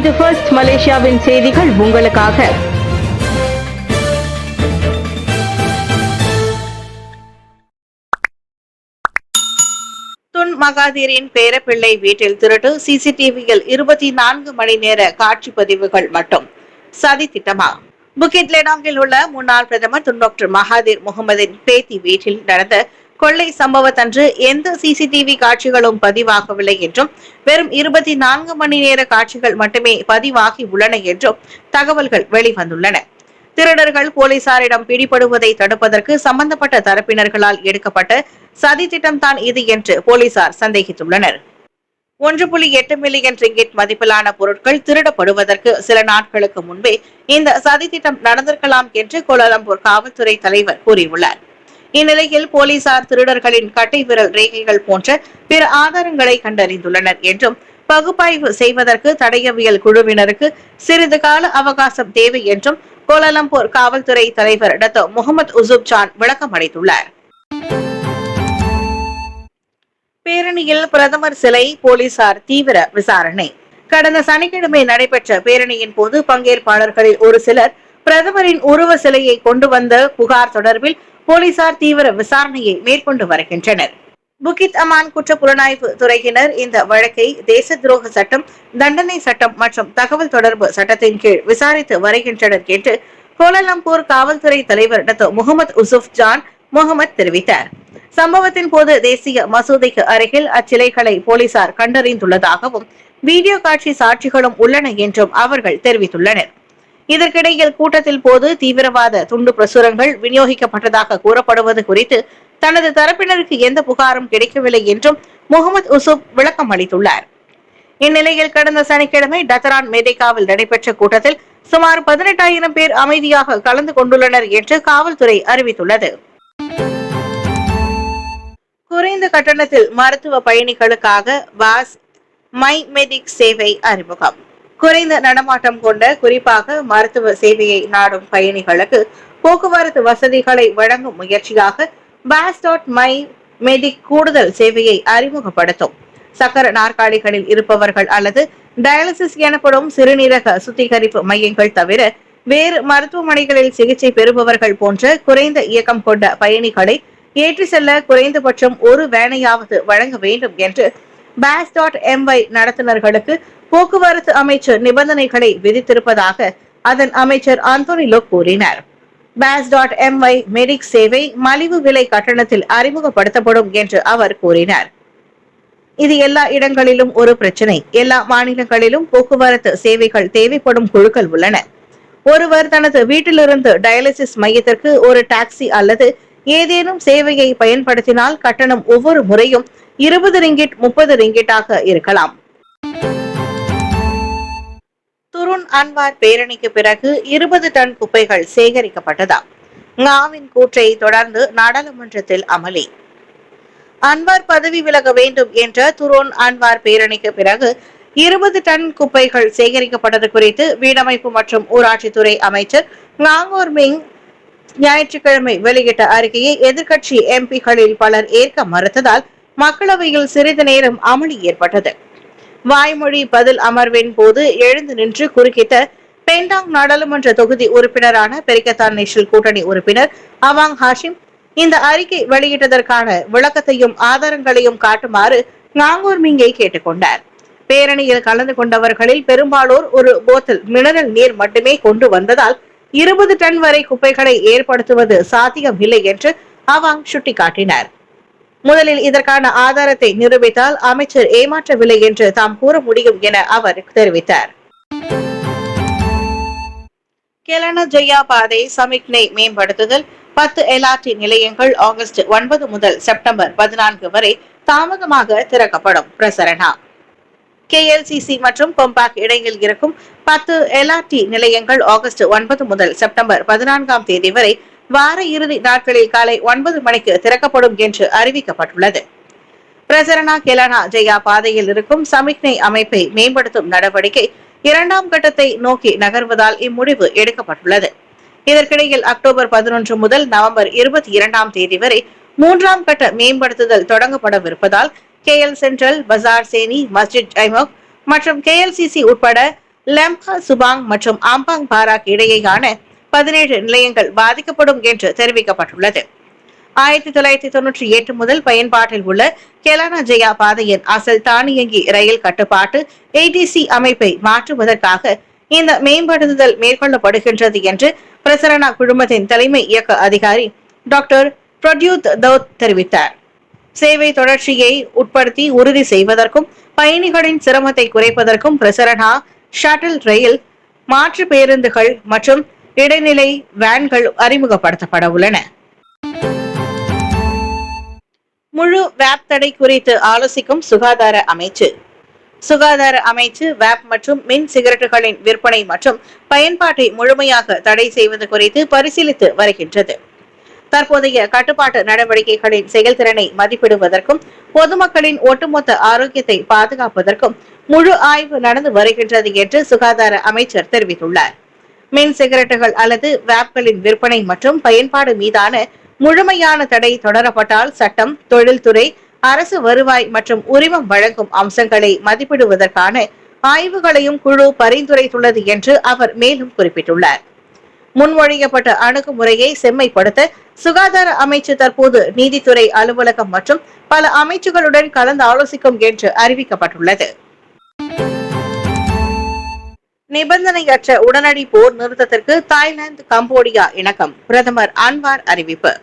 இது ஃபர்ஸ்ட் மலேசியாவின் செய்திகள் உங்களுக்காக. துன் மகாதீரின் பேரப்பிள்ளை வீட்டில் திருட்டு, சிசிடிவியில் 24 மணி நேர காட்சி பதிவுகள் மட்டும். சதி திட்டமா? புக்கிட் லெடாங்கில் உள்ள முன்னாள் பிரதமர் துன் டாக்டர் மகாதீர் முகமதின் பேத்தி வீட்டில் நடந்த கொள்ளை சம்பவத்தன்று எந்த சிசிடிவி காட்சிகளும் பதிவாகவில்லை என்றும் வெறும் 24 மணி நேர காட்சிகள் மட்டுமே பதிவாகி உள்ளன என்றும் தகவல்கள் வெளிவந்துள்ளன. திருடர்கள் போலீசாரிடம் பிடிபடுவதை தடுப்பதற்கு சம்பந்தப்பட்ட தரப்பினர்களால் எடுக்கப்பட்ட சதி திட்டம்தான் இது என்று போலீசார் சந்தேகித்துள்ளனர். 1.8 மில்லியன் ரிங்கிட் மதிப்பிலான பொருட்கள் திருடப்படுவதற்கு சில நாட்களுக்கு முன்பே இந்த சதி திட்டம் நடந்திருக்கலாம் என்று கோலாலம்பூர் காவல்துறை தலைவர் கூறியுள்ளார். இந்நிலையில் போலீசார் திருடர்களின் கட்டை விரல் ரேகைகள் போன்ற பிற ஆதாரங்களை கண்டறிந்துள்ளனர் என்றும் பகுப்பாய்வு செய்வதற்கு தடயவியல் குழுவினருக்கு சிறிது கால அவகாசம் தேவை என்றும் கோலாலம்பூர் காவல்துறை தலைவர் டத்தோ முகமது உசுப் ஜான் விளக்கம் அளித்துள்ளார். பேரணியில் பிரதமர் சிலை போலீசார் தீவிர விசாரணை. கடந்த சனிக்கிழமை நடைபெற்ற பேரணியின் போது பங்கேற்பாளர்களில் ஒரு சிலர் பிரதமரின் உருவ சிலையை கொண்டு வந்த புகார் தொடர்பில் போலீசார் தீவிர விசாரணையை மேற்கொண்டு வருகின்றனர். புக்கிட் அமான் குற்ற புலனாய்வு துறையினர் இந்த வழக்கை தேச துரோக சட்டம், தண்டனை சட்டம் மற்றும் தகவல் தொடர்பு சட்டத்தின் கீழ் விசாரித்து வருகின்றனர் என்று கோலாலம்பூர் காவல்துறை தலைவர் டத்தோ முகமது உசுப் ஜான் முகமது தெரிவித்தார். சம்பவத்தின் போது தேசிய மசூதிக்கு அருகில் அச்சிலைகளை போலீசார் கண்டறிந்துள்ளதாகவும் வீடியோ காட்சி சாட்சிகளும் உள்ளன என்றும் அவர்கள் தெரிவித்துள்ளனர். இதற்கிடையில் கூட்டத்தில் போது தீவிரவாத துண்டு பிரசுரங்கள் விநியோகிக்கப்பட்டதாக கூறப்படுவது குறித்து தனது தரப்பினருக்கு எந்த புகாரும் கிடைக்கவில்லை என்றும் முகமது உசுப் விளக்கம் அளித்துள்ளார். இந்நிலையில் கடந்த சனிக்கிழமை டத்தரான் மேதிகாவில் நடைபெற்ற கூட்டத்தில் சுமார் 18,000 பேர் அமைதியாக கலந்து கொண்டுள்ளனர் என்று காவல்துறை அறிவித்துள்ளது. குறைந்த கட்டணத்தில் மருத்துவ பயணிகளுக்காக வாஸ் மை மெடிக் சேவை அறிமுகம். குறைந்த நடமாட்டம் கொண்ட குறிப்பாக மருத்துவ சேவையை நாடும் பயணிகளுக்கு போக்குவரத்து வசதிகளை வழங்கும் முயற்சியாக மை மெடிக் கூடுதல் சேவையை அறிமுகப்படுத்தும். சக்கர நாற்காலிகளில் இருப்பவர்கள் அல்லது டயாலிசிஸ் எனப்படும் சிறுநீரக சுத்திகரிப்பு மையங்கள் தவிர வேறு மருத்துவமனைகளில் சிகிச்சை பெறுபவர்கள் போன்ற குறைந்த இயக்கம் கொண்ட பயணிகளை ஏற்றி செல்ல குறைந்தபட்சம் ஒரு வேனையாவது வழங்க வேண்டும் என்று மை நடத்துனர்களுக்கு போக்குவரத்து அமைச்சர் நிபந்தனைகளை விதித்திருப்பதாக அதன் அமைச்சர் ஆந்தோனி லோக் கூறினார். மை மெடிக் சேவை மலிவு விலை கட்டணத்தில் அறிமுகப்படுத்தப்படும் என்று அவர் கூறினார். இது எல்லா இடங்களிலும் ஒரு பிரச்சனை. எல்லா மாநிலங்களிலும் போக்குவரத்து சேவைகள் தேவைப்படும் குழுக்கள் உள்ளன. ஒருவர் தனது வீட்டிலிருந்து டயாலிசிஸ் மையத்திற்கு ஒரு டாக்ஸி அல்லது ஏதேனும் சேவையை பயன்படுத்தினால் கட்டணம் ஒவ்வொரு முறையும் 20 ரிங்கிட் 30 ரிங்கிட்டாக இருக்கலாம். துருன் அன்வார் பேரணிக்கு பிறகு 20 டன் குப்பைகள் சேகரிக்கப்பட்டதா? ங்காவின் கூற்றை தொடர்ந்து நாடாளுமன்றத்தில் அமளி. அன்வார் பதவி விலக வேண்டும் என்ற துரோன் அன்வார் பேரணிக்கு பிறகு 20 டன் குப்பைகள் சேகரிக்கப்பட்டது குறித்து வீடமைப்பு மற்றும் ஊராட்சித்துறை அமைச்சர் ங்காங்கோர் மிங் ஞாயிற்றுக்கிழமை வெளியிட்ட அறிக்கையை எதிர்க்கட்சி எம்பிகளில் பலர் ஏற்க மறுத்ததால் மக்களவையில் சிறிது நேரம் அமளி ஏற்பட்டது. வாய்மொழி பதில் அமர்வின் போது எழுந்து நின்று குறுக்கிட்ட பெண்டாங் நாடாளுமன்ற தொகுதி உறுப்பினரான பெரிக்கத்தான் நேஷனல் கூட்டணி உறுப்பினர் அவாங் ஹாஷிம் இந்த அறிக்கை வெளியிட்டதற்கான விளக்கத்தையும் ஆதாரங்களையும் காட்டுமாறு ங்காங்கோர் மிங்கை கேட்டுக்கொண்டார். பேரணியில் கலந்து கொண்டவர்களில் பெரும்பாலோர் ஒரு போத்தல் மினரல் நீர் மட்டுமே கொண்டு வந்ததால் 20 டன் வரை குப்பைகளை ஏற்படுத்துவது சாத்தியமில்லை என்று அவாங் சுட்டிக்காட்டினார். முதலில் இதற்கான ஆதாரத்தை நிரூபித்தால் அமைச்சர் ஏமாற்றவில்லை என்று தாம் கூற முடியும் என அவர் தெரிவித்தார். கெலன ஜெயா பாதை சமிக்ஞை மேம்படுத்துதல் 10 LRT நிலையங்கள் ஆகஸ்ட் 9 முதல் செப்டம்பர் 14 வரை தாமதமாக திறக்கப்படும். பிரசரணா. KLCC மற்றும் கொம்பாக் இடையில் இருக்கும் 10 LRT நிலையங்கள் ஆகஸ்ட் 9 முதல் செப்டம்பர் 14ஆம் தேதி வரை வார இறுதி நாட்களில் காலை 9 மணிக்கு திறக்கப்படும் என்று அறிவிக்கப்பட்டுள்ளது. பிரசரணா கெலனா ஜெயா பாதையில் இருக்கும் சமிக்ஞை அமைப்பை மேம்படுத்தும் நடவடிக்கை 2ஆம் கட்டத்தை நோக்கி நகர்வதால் இம்முடிவு எடுக்கப்பட்டுள்ளது. இதற்கிடையில் அக்டோபர் 11 முதல் நவம்பர் 22ஆம் தேதி வரை 3ஆம் கட்ட மேம்படுத்துதல் தொடங்கப்படவிருப்பதால் KL சென்ட்ரல், பசார் சேனி, மஸ்ஜித் ஜைமோக் மற்றும் KLCC உட்பட லெம்பா சுபாங் மற்றும் ஆம்பாங் பாராக் இடையேயான 17 நிலையங்கள் பாதிக்கப்படும் என்று தெரிவிக்கப்பட்டுள்ளது. 1998 முதல் பயன்பாட்டில் உள்ள கெலானா ஜெயா பாதையின் அசல் தானியங்கி ரயில் கட்டுப்பாட்டு ATC அமைப்பை மாற்றுவதற்காக இந்த மேம்படுத்துதல் மேற்கொள்ளப்படுகின்றது என்று பிரசரணா குழுமத்தின் தலைமை இயக்க அதிகாரி டாக்டர் பிரத்யூத் தௌத் தெரிவித்தார். சேவை தொடர்ச்சியை உட்படுத்தி உறுதி செய்வதற்கும் பயணிகளின் சிரமத்தை குறைப்பதற்கும் பிரசரணா ஷட்டில் ரயில், மாற்று பேருந்துகள் மற்றும் இடைநிலை வேன்கள் அறிமுகப்படுத்தப்பட உள்ளன. முழு வேப் தடை குறித்து ஆலோசிக்கும் சுகாதார அமைச்சு. சுகாதார அமைச்சு வேப் மற்றும் மின் சிகரெட்டுகளின் விற்பனை மற்றும் பயன்பாட்டை முழுமையாக தடை செய்வது குறித்து பரிசீலித்து வருகின்றது. தற்போதைய கட்டுப்பாட்டு நடவடிக்கைகளின் செயல்திறனை மதிப்பிடுவதற்கும் பொதுமக்களின் ஒட்டுமொத்த ஆரோக்கியத்தை பாதுகாப்பதற்கும் முழு ஆய்வு நடந்து வருகின்றது என்று சுகாதார அமைச்சர் தெரிவித்துள்ளார். மின் சிகரெட்டுகள் அல்லது வேப்களின் விற்பனை மற்றும் பயன்பாடு மீதான முழுமையான தடை தொடரப்பட்டால் சட்டம், தொழில்துறை, அரசு வருவாய் மற்றும் உரிமம் வழங்கும் அம்சங்களை மதிப்பிடுவதற்கான ஆய்வுகளையும் குழு பரிந்துரைத்துள்ளது என்று அவர் மேலும் குறிப்பிட்டுள்ளார். முன்மொழியப்பட்ட அணுகுமுறையை செம்மைப்படுத்த சுகாதார அமைச்சு தற்போது நீதித்துறை அலுவலகம் மற்றும் பல அமைச்சுகளுடன் கலந்து ஆலோசிக்கும் என்று அறிவிக்கப்பட்டுள்ளது. நிபந்தனையற்ற உடனடி போர் நிறுத்தத்திற்கு தாய்லாந்து, கம்போடியா இணக்கம். பிரதமர் அன்வார் அறிவிப்பு.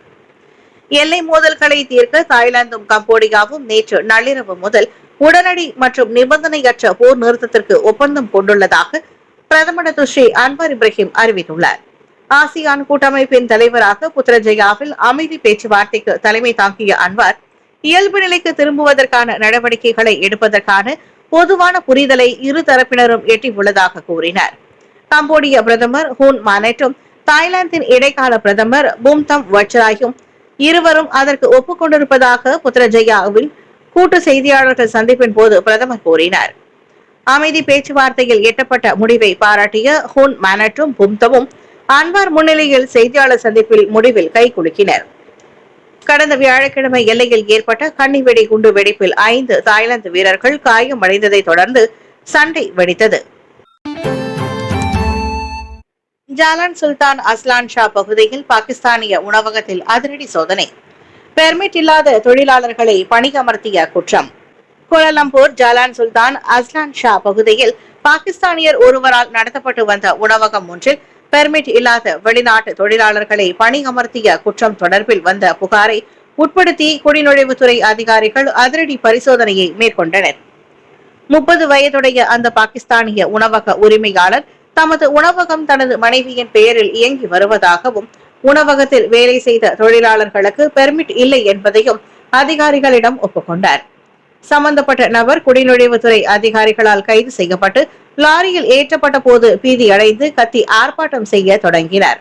எல்லை மோதல்களை தீர்க்க தாய்லாந்தும் கம்போடியாவும் நேற்று நள்ளிரவு முதல் உடனடி மற்றும் நிபந்தனையற்ற போர் நிறுத்தத்திற்கு ஒப்பந்தம் கொண்டுள்ளதாக பிரதமர் ஸ்ரீ அன்வார் இப்ராஹிம் அறிவித்துள்ளார். ஆசியான் கூட்டமைப்பின் தலைவராக புத்ரஜயாவில் அமைதி பேச்சுவார்த்தைக்கு தலைமை தாங்கிய அன்வார் இயல்பு நிலைக்கு திரும்புவதற்கான நடவடிக்கைகளை எடுப்பதற்கான பொதுவான புரிதலை இரு தரப்பினரும் எட்டியுள்ளதாக கூறினார். கம்போடிய பிரதமர் ஹூன் மானெட்டும் தாய்லாந்தின் இடைக்கால பிரதமர் பூம்தம் வட்சராயும் இருவரும் அதற்கு ஒப்புக்கொண்டிருப்பதாக புத்ரஜயாவின் கூட்டு செய்தியாளர்கள் சந்திப்பின் போது பிரதமர் கூறினார். அமைதி பேச்சுவார்த்தையில் எட்டப்பட்ட முடிவை பாராட்டிய ஹூன் மானெட்டும் பூம்தமும் அன்வார் முன்னிலையில் செய்தியாளர் சந்திப்பில் முடிவில் கைகுலுக்கினர். கடந்த வியாழக்கிழமை எல்லையில் ஏற்பட்ட கன்னிவெடி குண்டு வெடிப்பில் 5 தாய்லாந்து வீரர்கள் காயமடைந்ததை தொடர்ந்து சண்டை வெடித்தது. ஜாலான் சுல்தான் அஸ்லான் ஷா பகுதியில் பாகிஸ்தானிய உணவகத்தில் அதிரடி சோதனை. பெர்மிட் இல்லாத தொழிலாளர்களை பணியமர்த்திய குற்றம். Kuala Lumpur Jalan Sultan Azlan Shah பகுதியில் பாகிஸ்தானியர் ஒருவரால் நடத்தப்பட்டு வந்த உணவகம் ஒன்றில் பெர்மிட் இல்லாத வெளிநாட்டு தொழிலாளர்களை பணியமர்த்திய குற்றம் தொடர்பில் வந்த புகாரை உட்படுத்தி குடிநுழைவுத்துறை அதிகாரிகள் அதிரடி பரிசோதனையை மேற்கொண்டனர். 30 வயதுடைய அந்த பாகிஸ்தானிய உணவக உரிமையாளர் தமது உணவகம் தனது மனைவியின் பெயரில் இயங்கி வருவதாகவும் உணவகத்தில் வேலை செய்த தொழிலாளர்களுக்கு பெர்மிட் இல்லை என்பதையும் அதிகாரிகளிடம் ஒப்புக்கொண்டார். சம்பந்தப்பட்ட நபர் குடிநுழைவுத்துறை அதிகாரிகளால் கைது செய்யப்பட்டு லாரியில் ஏற்றப்பட்ட போது பீதியடைந்து கத்தி ஆர்ப்பாட்டம் செய்ய தொடங்கினார்.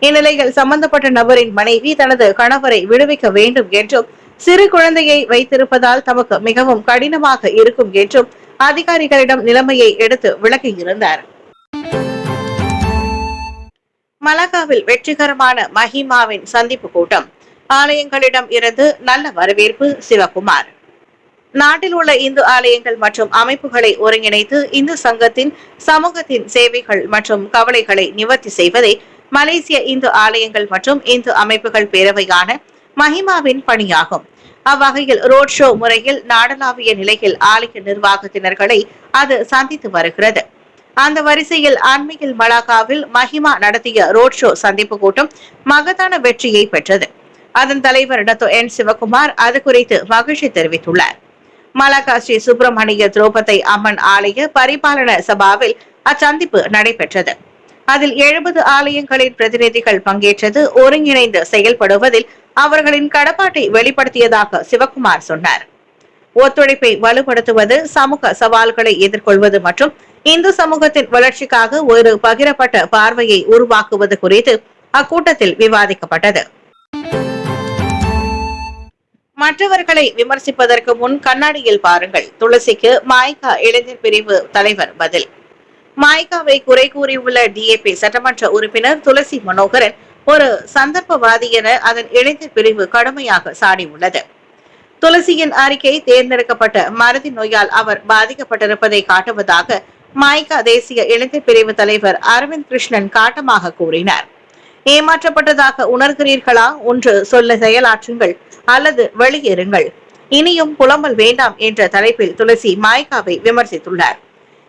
இந்நிலையில் சம்பந்தப்பட்ட நபரின் மனைவி தனது கணவரை விடுவிக்க வேண்டும் என்றும் சிறு குழந்தையை வைத்திருப்பதால் தமக்கு மிகவும் கடினமாக இருக்கும் என்றும் அதிகாரிகளிடம் நிலைமையை எடுத்து விளக்கியிருந்தார். மலாக்காவில் வெற்றிகரமான மஹிமாவின் சந்திப்பு கூட்டம். ஆலயங்களிடம் இருந்து நல்ல வரவேற்பு. சிவகுமார். நாட்டில் உள்ள இந்து ஆலயங்கள் மற்றும் அமைப்புகளை ஒருங்கிணைத்து இந்து சங்கத்தின் சமூகத்தின் சேவைகள் மற்றும் கவலைகளை நிவர்த்தி செய்வதே மலேசிய இந்து ஆலயங்கள் மற்றும் இந்து அமைப்புகள் பேரவையான மஹிமாவின் பணியாகும். அவ்வகையில் ரோட் ஷோ முறையில் நாடளாவிய நிலையில் ஆலய நிர்வாகத்தினர்களை அது சந்தித்து வருகிறது. அந்த வரிசையில் அண்மையில் மலாக்காவில் மஹிமா நடத்திய ரோட் ஷோ சந்திப்பு கூட்டம் மகத்தான வெற்றியை பெற்றது. அதன் தலைவர் டத்தோ என் சிவகுமார் அது குறித்து மகிழ்ச்சி தெரிவித்துள்ளார். மலாக்கா ஸ்ரீ சுப்பிரமணிய திரௌபதி அம்மன் ஆலய பரிபாலன சபாவில் அச்சந்திப்பு நடைபெற்றது. அதில் 70 ஆலயங்களின் பிரதிநிதிகள் பங்கேற்றது. ஒருங்கிணைந்து செயல்படுவதில் அவர்களின் கடப்பாட்டை வெளிப்படுத்தியதாக சிவகுமார் சொன்னார். ஒத்துழைப்பை வலுப்படுத்துவது, சமூக சவால்களை எதிர்கொள்வது மற்றும் இந்து சமூகத்தின் வளர்ச்சிக்காக ஒரு பகிரப்பட்ட பார்வையை உருவாக்குவது குறித்து அக்கூட்டத்தில் விவாதிக்கப்பட்டது. மற்றவர்களை விமர்சிப்பதற்கு முன் கண்ணாடியில் பாருங்கள். துளசிக்கு மாய்கா இளைஞர் பிரிவு தலைவர் பதில். மாய்காவை குறை கூறியுள்ள DAP சட்டமன்ற உறுப்பினர் துளசி மனோகரன் ஒரு சந்தர்ப்பவாதி என அதன் இளைஞர் பிரிவு கடுமையாக சாடியுள்ளது. துளசியின் அறிக்கை தேர்ந்தெடுக்கப்பட்ட மறதி நோயால் அவர் பாதிக்கப்பட்டிருப்பதை காட்டுவதாக மாய்கா தேசிய இளைஞர் பிரிவு தலைவர் அரவிந்த் கிருஷ்ணன் காட்டமாக கூறினார். ஏமாற்றப்பட்டதாக உணர்கிறீர்களா? ஒன்று சொல்ல செயலாற்றுங்கள் அல்லது வெளியேறுங்கள். இனியும் புலம்பல் வேண்டாம் என்ற தலைப்பில் துளசி மாய்காவை விமர்சித்துள்ளார்.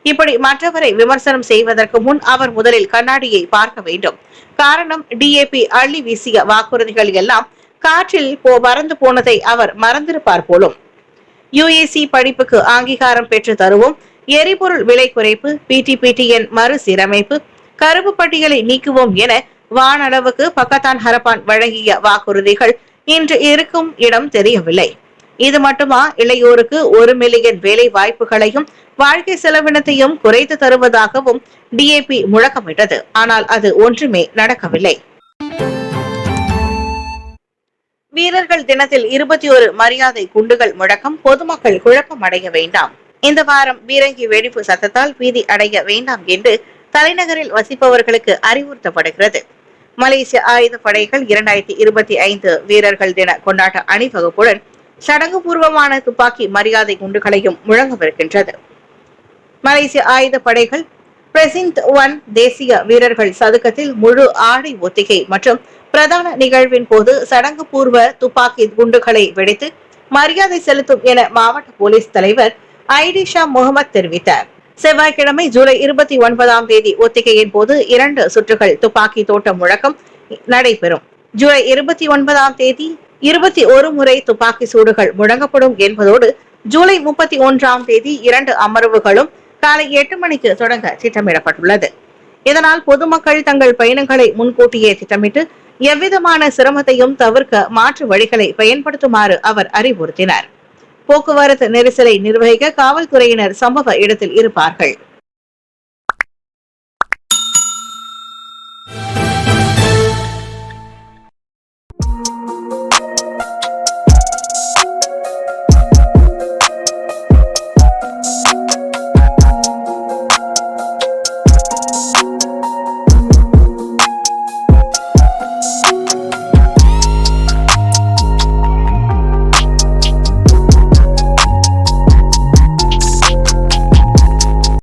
இப்படி மற்றவரை விமர்சனம் செய்வதற்கு முன் அவர் முதலில் கண்ணாடியை பார்க்க வேண்டும். காரணம், டிஏபி அள்ளி வீசிய வாக்குறுதிகள் எல்லாம் காற்றில் பறந்து போனதை அவர் மறந்திருப்பார் போலும். யுஏசி படிப்புக்கு அங்கீகாரம் பெற்று தருவோம், எரிபொருள் விலை குறைப்பு, பிடிபிடிஎன் மறுசீரமைப்பு, கருப்பு பட்டியலை நீக்குவோம் என வானளவுக்கு பக்கத்தான் ஹரப்பான் வழங்கிய வாக்குறுதிகள் இன்று இருக்கும் இடம் தெரியவில்லை. இது மட்டுமா, இளையோருக்கு 1 மில்லியன் வேலை வாய்ப்புகளையும் வாழ்க்கை செலவினத்தையும் குறைத்து தருவதாகவும் டிஏபி முழக்கமிட்டது. ஆனால் அது ஒன்றுமே நடக்கவில்லை. வீரர்கள் தினத்தில் 21 மரியாதை குண்டுகள் முழக்கம். பொதுமக்கள் குழப்பம் அடைய வேண்டாம். இந்த வாரம் பீரங்கி வெடிப்பு சத்தத்தால் பீதி அடைய வேண்டாம் என்று தலைநகரில் வசிப்பவர்களுக்கு அறிவுறுத்தப்படுகிறது. மலேசிய ஆயுதப்படைகள் 2025 வீரர்கள் தின கொண்டாட்ட அணிவகுப்புடன் சடங்கு பூர்வமான துப்பாக்கி மரியாதை குண்டுகளையும் முழங்கவிருக்கின்றது. மலேசிய ஆயுதப்படைகள் பிரசிந்த் 1 தேசிய வீரர்கள் சதுக்கத்தில் முழு ஆடை ஒத்திகை மற்றும் பிரதான நிகழ்வின் போது சடங்கு பூர்வ துப்பாக்கி குண்டுகளை வெடித்து மரியாதை செலுத்தும் என மாவட்ட போலீஸ் தலைவர் ஐடிஷா முகமது தெரிவித்தார். செவ்வாய்க்கிழமை ஜூலை 29ஆம் தேதி ஒத்திகையின் போது 2 சுற்றுகள் துப்பாக்கி தோட்ட முழக்கம் நடைபெறும். ஜூலை 29ஆம் தேதி 21 முறை துப்பாக்கி சூடுகள் முழங்கப்படும் என்பதோடு ஜூலை 31ஆம் தேதி 2 அமர்வுகளும் காலை 8 மணிக்கு தொடங்க திட்டமிடப்பட்டுள்ளது. இதனால் பொதுமக்கள் தங்கள் பயணங்களை முன்கூட்டியே திட்டமிட்டு எவ்விதமான சிரமத்தையும் தவிர்க்க மாற்று வழிகளை பயன்படுத்துமாறு அவர் அறிவுறுத்தினார். போக்குவரத்து நெரிசலை நிர்வகிக்க காவல்துறையினர் சம்பவ இடத்தில் இருப்பார்கள்.